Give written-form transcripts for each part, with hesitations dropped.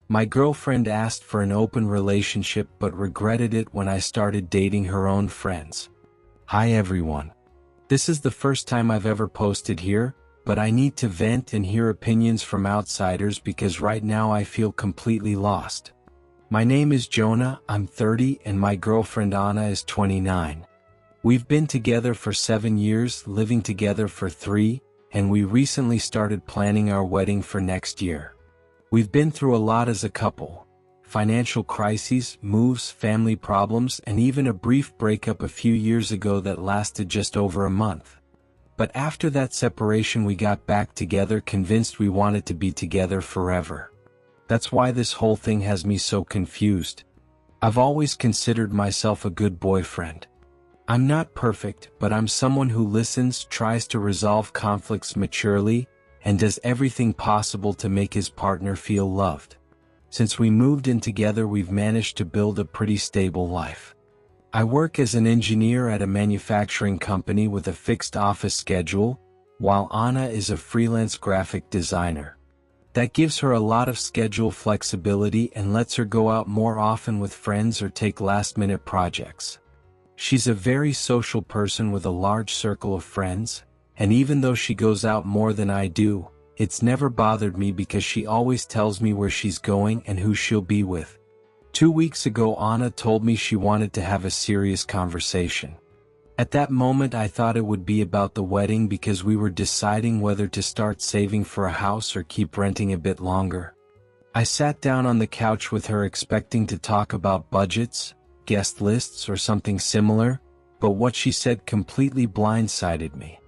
My girlfriend asked for an open relationship but regretted it when I started dating her own friends. Hi everyone. This is the first time I've ever posted here, but I need to vent and hear opinions from outsiders because right now I feel completely lost. My name is Jonah, I'm 30 and my girlfriend Anna is 29. We've been together for 7 years, living together for 3, and we recently started planning our wedding for next year. We've been through a lot as a couple. Financial crises, moves, family problems, and even a brief breakup a few years ago that lasted just over a month. But after that separation we got back together convinced we wanted to be together forever. That's why this whole thing has me so confused. I've always considered myself a good boyfriend. I'm not perfect, but I'm someone who listens, tries to resolve conflicts maturely, and does everything possible to make his partner feel loved. Since we moved in together we've managed to build a pretty stable life. I work as an engineer at a manufacturing company with a fixed office schedule, while Anna is a freelance graphic designer. That gives her a lot of schedule flexibility and lets her go out more often with friends or take last-minute projects. She's a very social person with a large circle of friends, and even though she goes out more than I do, it's never bothered me because she always tells me where she's going and who she'll be with. 2 weeks ago Anna told me she wanted to have a serious conversation. At that moment I thought it would be about the wedding because we were deciding whether to start saving for a house or keep renting a bit longer. I sat down on the couch with her expecting to talk about budgets, guest lists or something similar, but what she said completely blindsided me.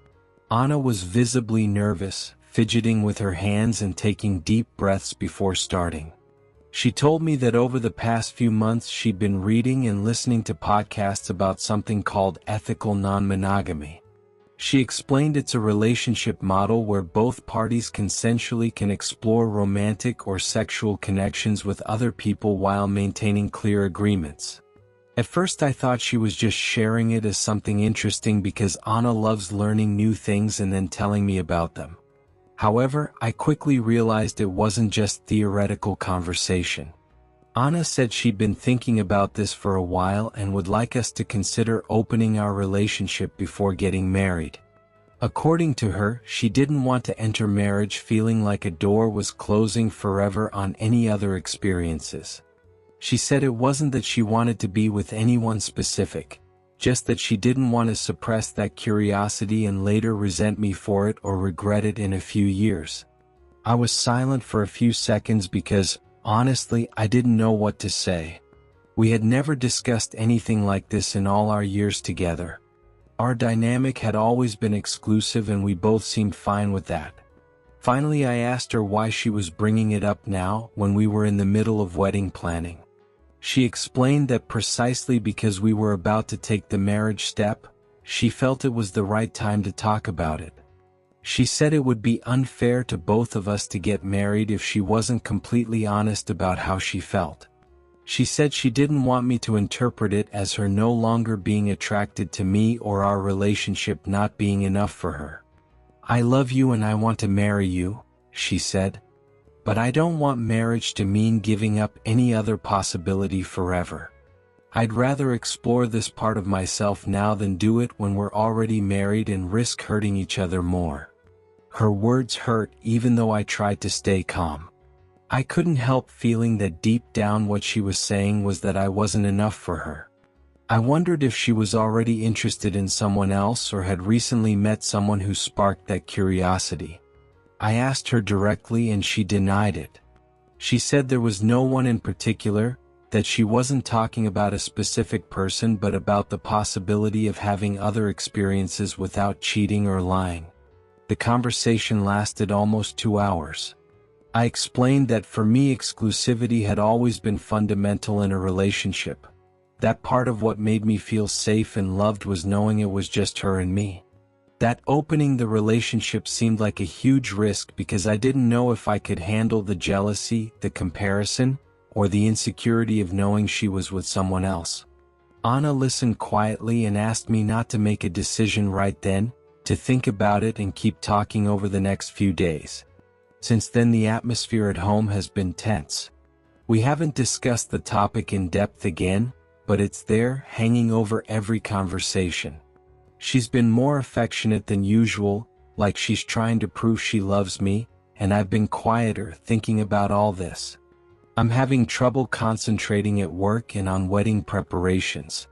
Anna was visibly nervous, fidgeting with her hands and taking deep breaths before starting. She told me that over the past few months she'd been reading and listening to podcasts about something called ethical non-monogamy. She explained it's a relationship model where both parties consensually can explore romantic or sexual connections with other people while maintaining clear agreements. At first I thought she was just sharing it as something interesting because Anna loves learning new things and then telling me about them. However, I quickly realized it wasn't just theoretical conversation. Anna said she'd been thinking about this for a while and would like us to consider opening our relationship before getting married. According to her, she didn't want to enter marriage feeling like a door was closing forever on any other experiences. She said it wasn't that she wanted to be with anyone specific, just that she didn't want to suppress that curiosity and later resent me for it or regret it in a few years. I was silent for a few seconds because, honestly, I didn't know what to say. We had never discussed anything like this in all our years together. Our dynamic had always been exclusive and we both seemed fine with that. Finally, I asked her why she was bringing it up now when we were in the middle of wedding planning. She explained that precisely because we were about to take the marriage step, she felt it was the right time to talk about it. She said it would be unfair to both of us to get married if she wasn't completely honest about how she felt. She said she didn't want me to interpret it as her no longer being attracted to me or our relationship not being enough for her. "I love you and I want to marry you," she said. "But I don't want marriage to mean giving up any other possibility forever. I'd rather explore this part of myself now than do it when we're already married and risk hurting each other more." Her words hurt even though I tried to stay calm. I couldn't help feeling that deep down what she was saying was that I wasn't enough for her. I wondered if she was already interested in someone else or had recently met someone who sparked that curiosity. I asked her directly and she denied it. She said there was no one in particular, that she wasn't talking about a specific person but about the possibility of having other experiences without cheating or lying. The conversation lasted almost 2 hours. I explained that for me exclusivity had always been fundamental in a relationship. That part of what made me feel safe and loved was knowing it was just her and me. That opening the relationship seemed like a huge risk because I didn't know if I could handle the jealousy, the comparison, or the insecurity of knowing she was with someone else. Anna listened quietly and asked me not to make a decision right then, to think about it and keep talking over the next few days. Since then the atmosphere at home has been tense. We haven't discussed the topic in depth again, but it's there, hanging over every conversation. She's been more affectionate than usual, like she's trying to prove she loves me, and I've been quieter, thinking about all this. I'm having trouble concentrating at work and on wedding preparations.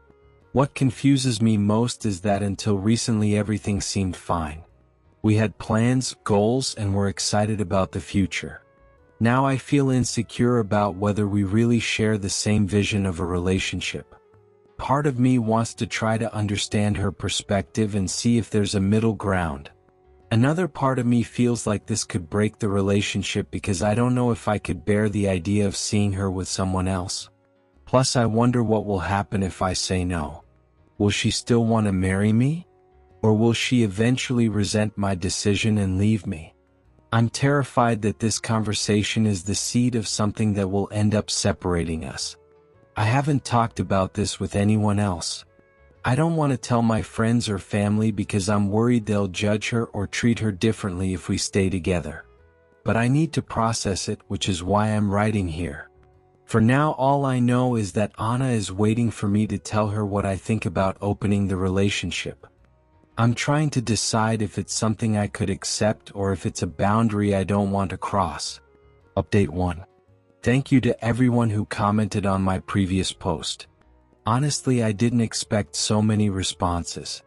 What confuses me most is that until recently everything seemed fine. We had plans, goals, and were excited about the future. Now I feel insecure about whether we really share the same vision of a relationship. Part of me wants to try to understand her perspective and see if there's a middle ground. Another part of me feels like this could break the relationship because I don't know if I could bear the idea of seeing her with someone else. Plus, I wonder what will happen if I say no. Will she still want to marry me? Or will she eventually resent my decision and leave me? I'm terrified that this conversation is the seed of something that will end up separating us. I haven't talked about this with anyone else. I don't want to tell my friends or family because I'm worried they'll judge her or treat her differently if we stay together. But I need to process it, which is why I'm writing here. For now, all I know is that Anna is waiting for me to tell her what I think about opening the relationship. I'm trying to decide if it's something I could accept or if it's a boundary I don't want to cross. Update 1. Thank you to everyone who commented on my previous post. Honestly, I didn't expect so many responses.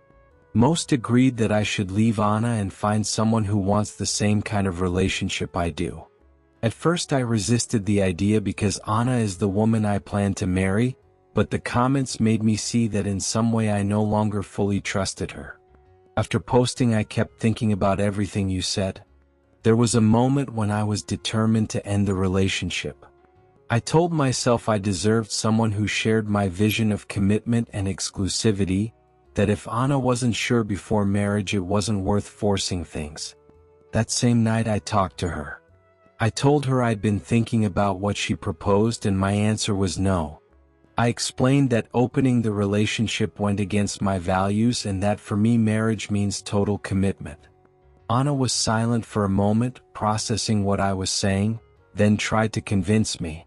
Most agreed that I should leave Anna and find someone who wants the same kind of relationship I do. At first I resisted the idea because Anna is the woman I plan to marry, but the comments made me see that in some way I no longer fully trusted her. After posting, I kept thinking about everything you said. There was a moment when I was determined to end the relationship. I told myself I deserved someone who shared my vision of commitment and exclusivity, that if Anna wasn't sure before marriage it wasn't worth forcing things. That same night I talked to her. I told her I'd been thinking about what she proposed and my answer was no. I explained that opening the relationship went against my values and that for me marriage means total commitment. Anna was silent for a moment, processing what I was saying, then tried to convince me.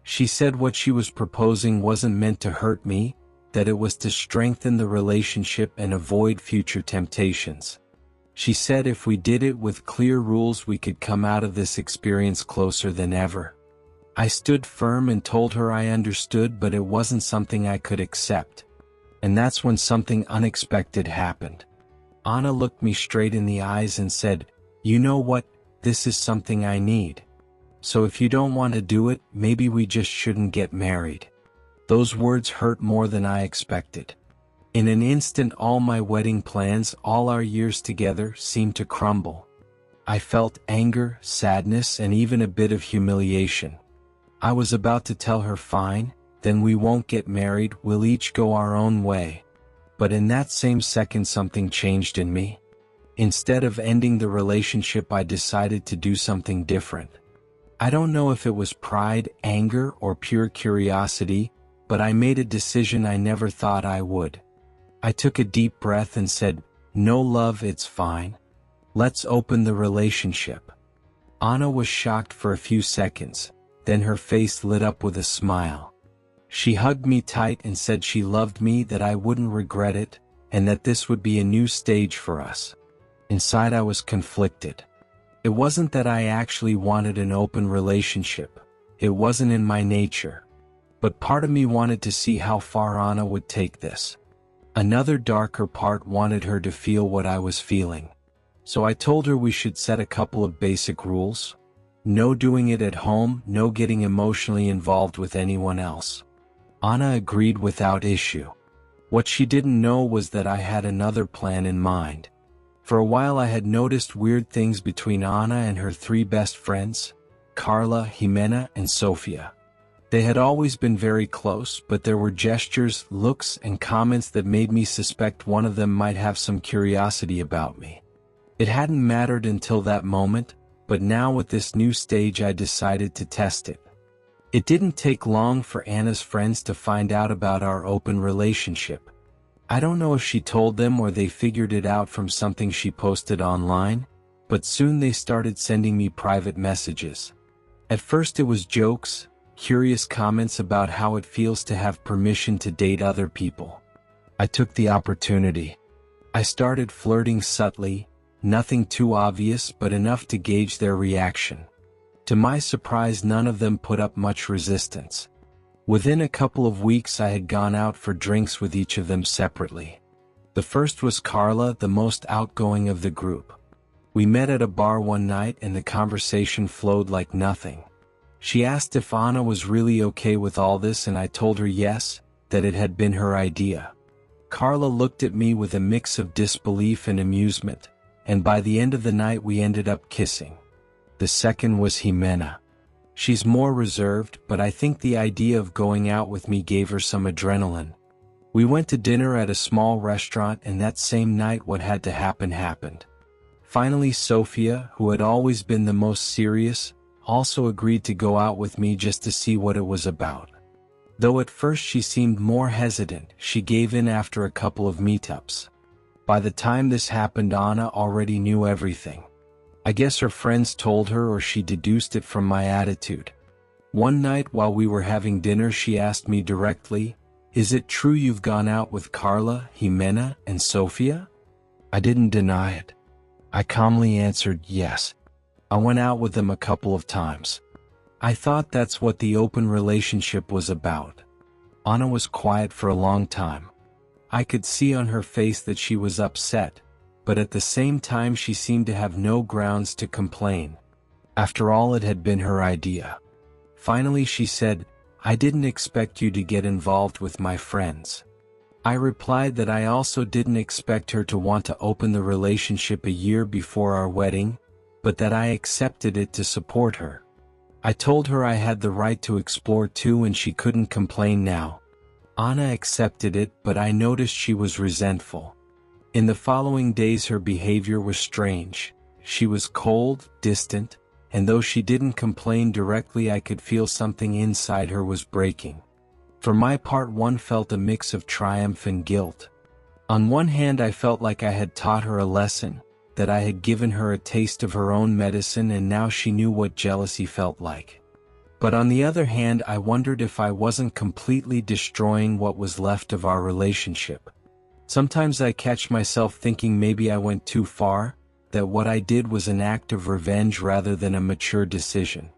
She said what she was proposing wasn't meant to hurt me, that it was to strengthen the relationship and avoid future temptations. She said if we did it with clear rules we could come out of this experience closer than ever. I stood firm and told her I understood, but it wasn't something I could accept. And that's when something unexpected happened. Anna looked me straight in the eyes and said, "You know what, this is something I need. So if you don't want to do it, maybe we just shouldn't get married." Those words hurt more than I expected. In an instant all my wedding plans, all our years together, seemed to crumble. I felt anger, sadness, and even a bit of humiliation. I was about to tell her fine, then we won't get married, we'll each go our own way. But in that same second something changed in me. Instead of ending the relationship I decided to do something different. I don't know if it was pride, anger, or pure curiosity, but I made a decision I never thought I would. I took a deep breath and said, "No love, it's fine. Let's open the relationship." Anna was shocked for a few seconds, then her face lit up with a smile. She hugged me tight and said she loved me, that I wouldn't regret it, and that this would be a new stage for us. Inside I was conflicted. It wasn't that I actually wanted an open relationship. It wasn't in my nature. But part of me wanted to see how far Anna would take this. Another darker part wanted her to feel what I was feeling. So I told her we should set a couple of basic rules. No doing it at home, no getting emotionally involved with anyone else. Anna agreed without issue. What she didn't know was that I had another plan in mind. For a while I had noticed weird things between Anna and her three best friends, Carla, Jimena, and Sofia. They had always been very close, but there were gestures, looks, and comments that made me suspect one of them might have some curiosity about me. It hadn't mattered until that moment, but now with this new stage I decided to test it. It didn't take long for Anna's friends to find out about our open relationship. I don't know if she told them or they figured it out from something she posted online, but soon they started sending me private messages. At first it was jokes, curious comments about how it feels to have permission to date other people. I took the opportunity. I started flirting subtly, nothing too obvious but enough to gauge their reaction. To my surprise, none of them put up much resistance. Within a couple of weeks, I had gone out for drinks with each of them separately. The first was Carla, the most outgoing of the group. We met at a bar one night and the conversation flowed like nothing. She asked if Anna was really okay with all this, and I told her yes, that it had been her idea. Carla looked at me with a mix of disbelief and amusement, and by the end of the night we ended up kissing. The second was Jimena. She's more reserved, but I think the idea of going out with me gave her some adrenaline. We went to dinner at a small restaurant, and that same night what had to happen happened. Finally, Sophia, who had always been the most serious, also agreed to go out with me just to see what it was about. Though at first she seemed more hesitant, she gave in after a couple of meetups. By the time this happened, Anna already knew everything. I guess her friends told her, or she deduced it from my attitude. One night while we were having dinner, she asked me directly, "Is it true you've gone out with Carla, Jimena, and Sophia?" I didn't deny it. I calmly answered yes. I went out with them a couple of times. I thought that's what the open relationship was about. Anna was quiet for a long time. I could see on her face that she was upset, but at the same time she seemed to have no grounds to complain. After all, it had been her idea. Finally she said, "I didn't expect you to get involved with my friends." I replied that I also didn't expect her to want to open the relationship a year before our wedding, but that I accepted it to support her. I told her I had the right to explore too and she couldn't complain now. Anna accepted it, but I noticed she was resentful. In the following days her behavior was strange. She was cold, distant, and though she didn't complain directly, I could feel something inside her was breaking. For my part, one felt a mix of triumph and guilt. On one hand, I felt like I had taught her a lesson, that I had given her a taste of her own medicine and now she knew what jealousy felt like. But on the other hand, I wondered if I wasn't completely destroying what was left of our relationship. Sometimes I catch myself thinking maybe I went too far, that what I did was an act of revenge rather than a mature decision.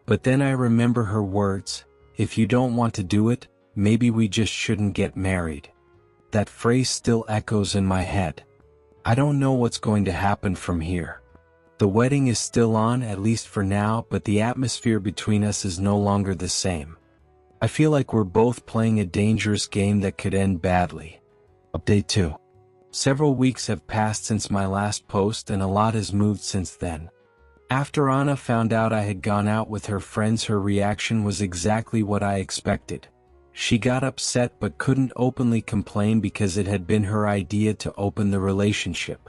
But then I remember her words, "If you don't want to do it, maybe we just shouldn't get married." That phrase still echoes in my head. I don't know what's going to happen from here. The wedding is still on, at least for now, but the atmosphere between us is no longer the same. I feel like we're both playing a dangerous game that could end badly. Update 2. Several weeks have passed since my last post and a lot has moved since then. After Anna found out I had gone out with her friends, her reaction was exactly what I expected. She got upset but couldn't openly complain because it had been her idea to open the relationship.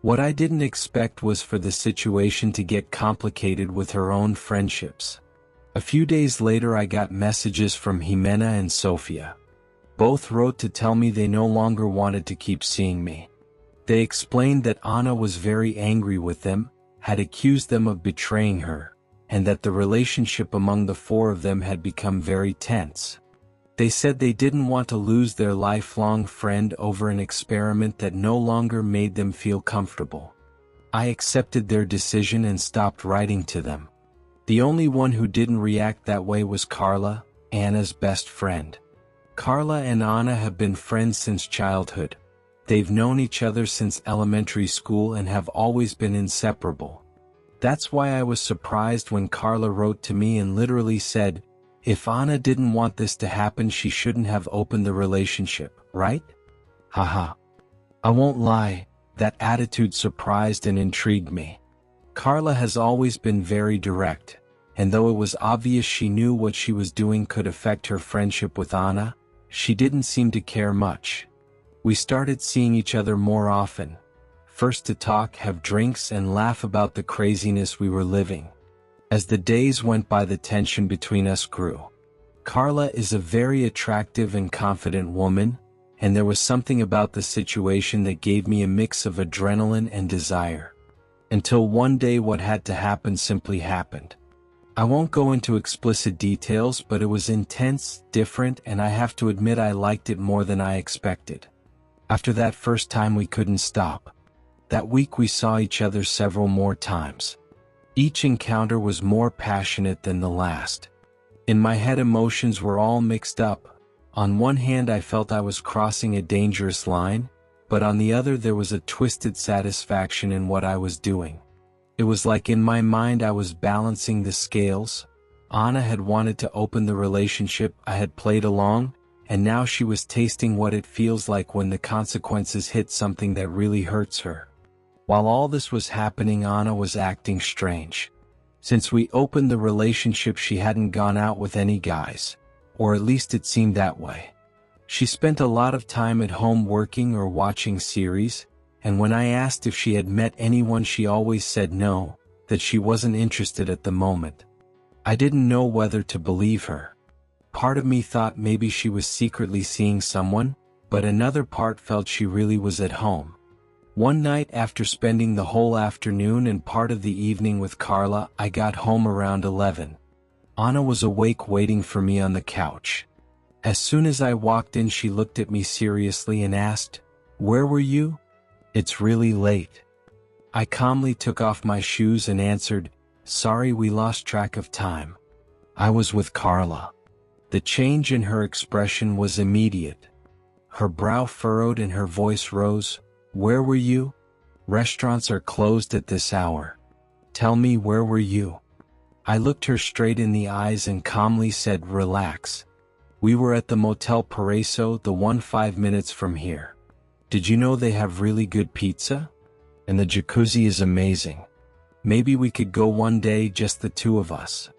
What I didn't expect was for the situation to get complicated with her own friendships. A few days later I got messages from Jimena and Sophia. Both wrote to tell me they no longer wanted to keep seeing me. They explained that Anna was very angry with them, had accused them of betraying her, and that the relationship among the four of them had become very tense. They said they didn't want to lose their lifelong friend over an experiment that no longer made them feel comfortable. I accepted their decision and stopped writing to them. The only one who didn't react that way was Carla, Anna's best friend. Carla and Anna have been friends since childhood. They've known each other since elementary school and have always been inseparable. That's why I was surprised when Carla wrote to me and literally said, "If Anna didn't want this to happen, she shouldn't have opened the relationship, right?" Haha. I won't lie, that attitude surprised and intrigued me. Carla has always been very direct, and though it was obvious she knew what she was doing could affect her friendship with Anna, she didn't seem to care much. We started seeing each other more often, first to talk, have drinks, and laugh about the craziness we were living. As the days went by, the tension between us grew. Carla is a very attractive and confident woman, and there was something about the situation that gave me a mix of adrenaline and desire. Until one day what had to happen simply happened. I won't go into explicit details, but it was intense, different, and I have to admit I liked it more than I expected. After that first time we couldn't stop. That week we saw each other several more times. Each encounter was more passionate than the last. In my head emotions were all mixed up. On one hand I felt I was crossing a dangerous line, but on the other there was a twisted satisfaction in what I was doing. It was like in my mind I was balancing the scales. Anna had wanted to open the relationship I had played along, and now she was tasting what it feels like when the consequences hit something that really hurts her. While all this was happening, Anna was acting strange. Since we opened the relationship she hadn't gone out with any guys, or at least it seemed that way. She spent a lot of time at home working or watching series, and when I asked if she had met anyone she always said no, that she wasn't interested at the moment. I didn't know whether to believe her. Part of me thought maybe she was secretly seeing someone, but another part felt she really was at home. One night after spending the whole afternoon and part of the evening with Carla, I got home around 11. Anna was awake waiting for me on the couch. As soon as I walked in she looked at me seriously and asked, "Where were you?" "It's really late." I calmly took off my shoes and answered, "Sorry, we lost track of time. I was with Carla." The change in her expression was immediate. Her brow furrowed and her voice rose. "Where were you? Restaurants are closed at this hour. Tell me, where were you?" I looked her straight in the eyes and calmly said, "Relax. We were at the Motel Paraiso, the one 5 minutes from here. Did you know they have really good pizza? And the jacuzzi is amazing. Maybe we could go one day, just the two of us."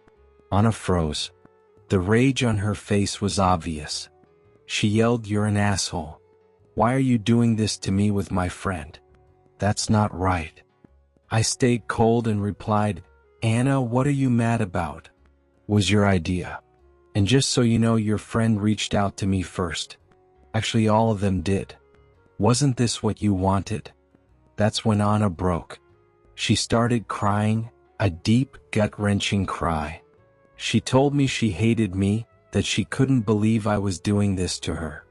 Anna froze. The rage on her face was obvious. She yelled, "You're an asshole. Why are you doing this to me with my friend? That's not right." I stayed cold and replied, "Anna, what are you mad about? Was your idea. And just so you know, your friend reached out to me first. Actually, all of them did. Wasn't this what you wanted?" That's when Anna broke. She started crying, a deep, gut-wrenching cry. She told me she hated me, that she couldn't believe I was doing this to her.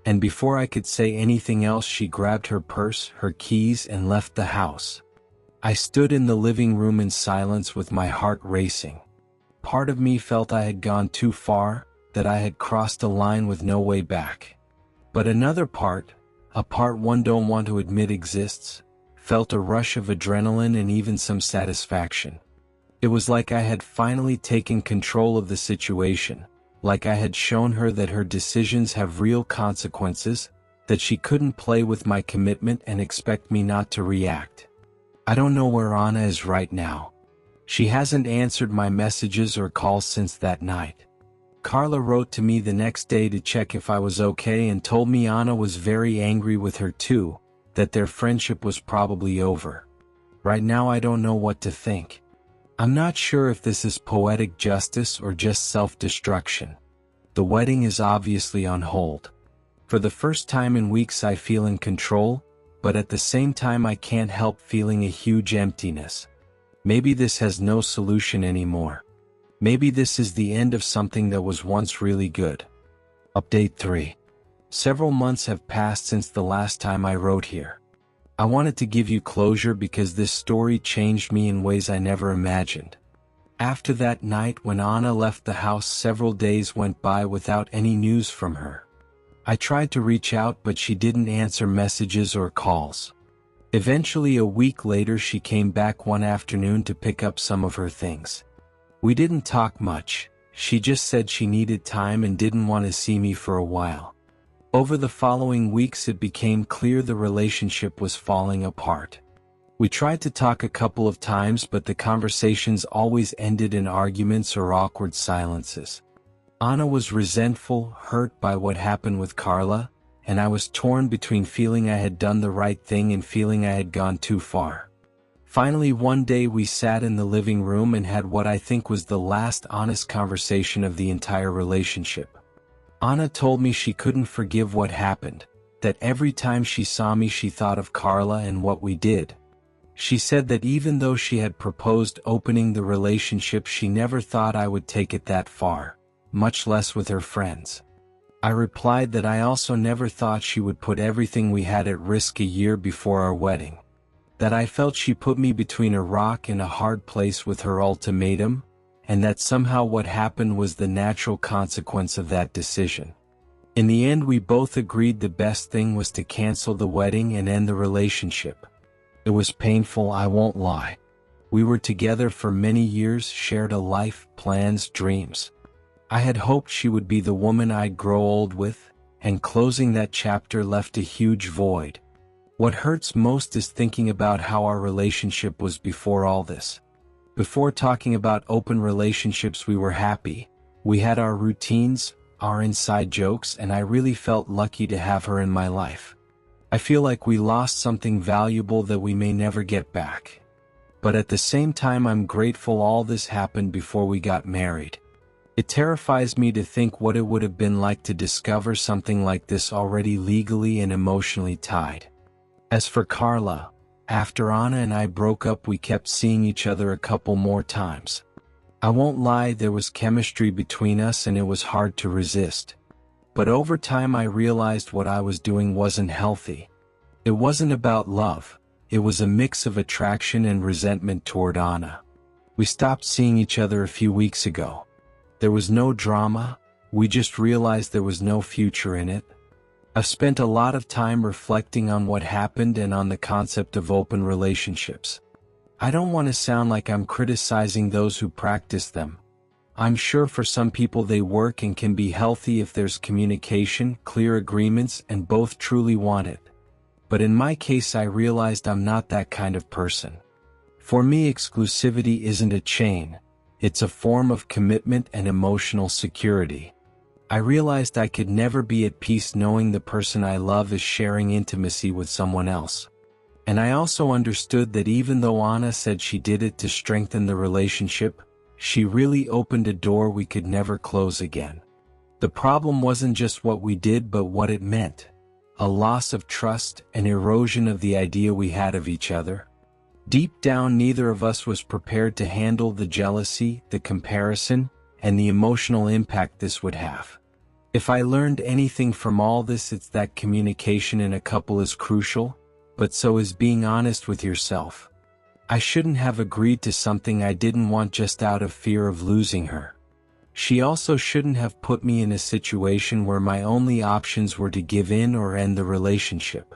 And before I could say anything else, she grabbed her purse, her keys, and left the house. I stood in the living room in silence with my heart racing. Part of me felt I had gone too far, that I had crossed a line with no way back. But another part, a part one don't want to admit exists, felt a rush of adrenaline and even some satisfaction. It was like I had finally taken control of the situation, like I had shown her that her decisions have real consequences, that she couldn't play with my commitment and expect me not to react. I don't know where Anna is right now. She hasn't answered my messages or calls since that night. Carla wrote to me the next day to check if I was okay and told me Anna was very angry with her too, that their friendship was probably over. Right now I don't know what to think. I'm not sure if this is poetic justice or just self-destruction. The wedding is obviously on hold. For the first time in weeks I feel in control, but at the same time I can't help feeling a huge emptiness. Maybe this has no solution anymore. Maybe this is the end of something that was once really good. Update 3. Several months have passed since the last time I wrote here. I wanted to give you closure because this story changed me in ways I never imagined. After that night when Anna left the house, several days went by without any news from her. I tried to reach out, but she didn't answer messages or calls. Eventually, a week later, she came back one afternoon to pick up some of her things. We didn't talk much. She just said she needed time and didn't want to see me for a while. Over the following weeks it became clear the relationship was falling apart. We tried to talk a couple of times, but the conversations always ended in arguments or awkward silences. Anna was resentful, hurt by what happened with Carla, and I was torn between feeling I had done the right thing and feeling I had gone too far. Finally, one day we sat in the living room and had what I think was the last honest conversation of the entire relationship. Anna told me she couldn't forgive what happened, that every time she saw me she thought of Carla and what we did. She said that even though she had proposed opening the relationship, she never thought I would take it that far, much less with her friends. I replied that I also never thought she would put everything we had at risk a year before our wedding. That I felt she put me between a rock and a hard place with her ultimatum, and that somehow what happened was the natural consequence of that decision. In the end, we both agreed the best thing was to cancel the wedding and end the relationship. It was painful, I won't lie. We were together for many years, shared a life, plans, dreams. I had hoped she would be the woman I'd grow old with, and closing that chapter left a huge void. What hurts most is thinking about how our relationship was before all this. Before talking about open relationships, we were happy. We had our routines, our inside jokes, and I really felt lucky to have her in my life. I feel like we lost something valuable that we may never get back. But at the same time, I'm grateful all this happened before we got married. It terrifies me to think what it would have been like to discover something like this already legally and emotionally tied. As for Carla, after Anna and I broke up, we kept seeing each other a couple more times. I won't lie, there was chemistry between us and it was hard to resist. But over time I realized what I was doing wasn't healthy. It wasn't about love, it was a mix of attraction and resentment toward Anna. We stopped seeing each other a few weeks ago. There was no drama, we just realized there was no future in it. I've spent a lot of time reflecting on what happened and on the concept of open relationships. I don't want to sound like I'm criticizing those who practice them. I'm sure for some people they work and can be healthy if there's communication, clear agreements, and both truly want it. But in my case, I realized I'm not that kind of person. For me, exclusivity isn't a chain, it's a form of commitment and emotional security. I realized I could never be at peace knowing the person I love is sharing intimacy with someone else. And I also understood that even though Anna said she did it to strengthen the relationship, she really opened a door we could never close again. The problem wasn't just what we did but what it meant. A loss of trust, an erosion of the idea we had of each other. Deep down, neither of us was prepared to handle the jealousy, the comparison, and the emotional impact this would have. If I learned anything from all this, it's that communication in a couple is crucial, but so is being honest with yourself. I shouldn't have agreed to something I didn't want just out of fear of losing her. She also shouldn't have put me in a situation where my only options were to give in or end the relationship.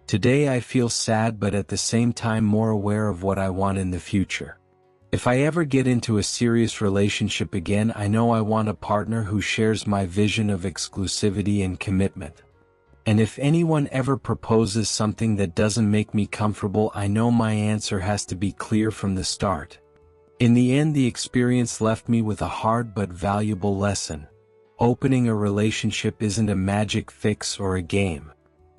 Today I feel sad but at the same time more aware of what I want in the future. If I ever get into a serious relationship again, I know I want a partner who shares my vision of exclusivity and commitment. And if anyone ever proposes something that doesn't make me comfortable, I know my answer has to be clear from the start. In the end, the experience left me with a hard but valuable lesson. Opening a relationship isn't a magic fix or a game.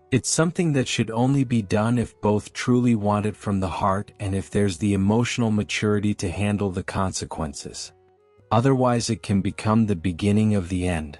It's something that should only be done if both truly want it from the heart and if there's the emotional maturity to handle the consequences. Otherwise, it can become the beginning of the end.